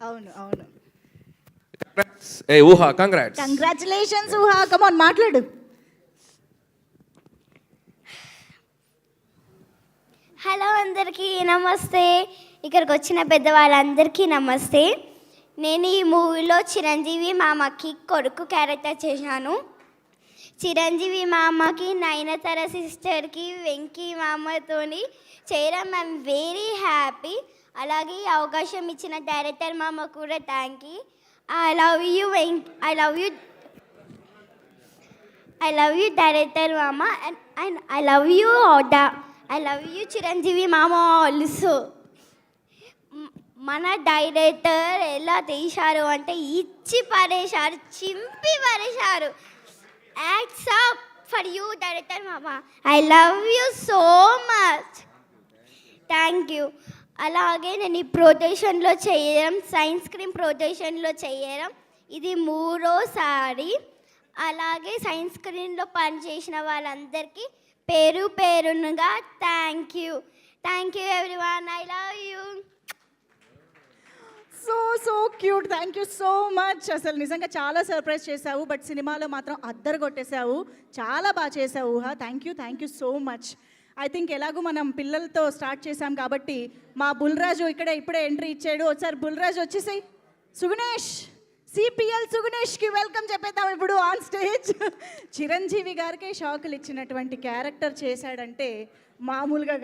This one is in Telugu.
అవును. అవును. ఏ ఊహా కంగ్రాట్స్. కంగ్రాచులేషన్స్ ఊహా, కమ్ ఆన్ మాట్లాడు. హలో అందరికీ నమస్తే. ఇక్కడికి వచ్చిన పెద్దవాళ్ళందరికీ నమస్తే. నేను ఈ మూవీలో చిరంజీవి మామకి కొడుకు క్యారెక్టర్ చేశాను. చిరంజీవి మామకి నయనతార సిస్టర్కి వెంకీ మామతోని చేయడం ఐఎమ్ వెరీ హ్యాపీ. అలాగే ఈ అవకాశం ఇచ్చిన డైరెక్టర్ మామ కూడా thank you. I love you I love you director మామ and I love you Chiranjeevi మామ ఆల్సో. మన డైరెక్టర్ ఎలా తీశారు అంటే ఇచ్చి పడేశారు, చింపి పడేశారు. Hats off for you director మామ. I love you so much. Thank you. అలాగే నేను ఈ ప్రొటేషన్లో చేయడం, సైన్స్ క్రీమ్ ప్రొటేషన్లో చేయడం ఇది 3వ సారి. అలాగే సైన్స్ స్క్రీన్లో పనిచేసిన వాళ్ళందరికీ పేరు పేరునుగా thank you everyone. I love you. So cute, thank you so much. అసలు నిజంగా చాలా సర్ప్రైజ్ చేసావు, బట్ సినిమాలో మాత్రం అద్దరు కొట్టేశావు. చాలా బాగా చేసావు ఊహా. Thank you so much. I think ఎలాగో మనం పిల్లలతో స్టార్ట్ చేసాం కాబట్టి మా బుల్రాజు ఇప్పుడే ఎంట్రీ ఇచ్చాడు. ఒకసారి బుల్రాజు వచ్చేసాయి. సుగుణేష్, సిపిఎల్ సుగుణేష్కి వెల్కమ్ చెప్పేద్దాం ఇప్పుడు ఆన్ స్టేజ్. చిరంజీవి గారికి షాకులు ఇచ్చినటువంటి క్యారెక్టర్ చేశాడంటే మామూలుగా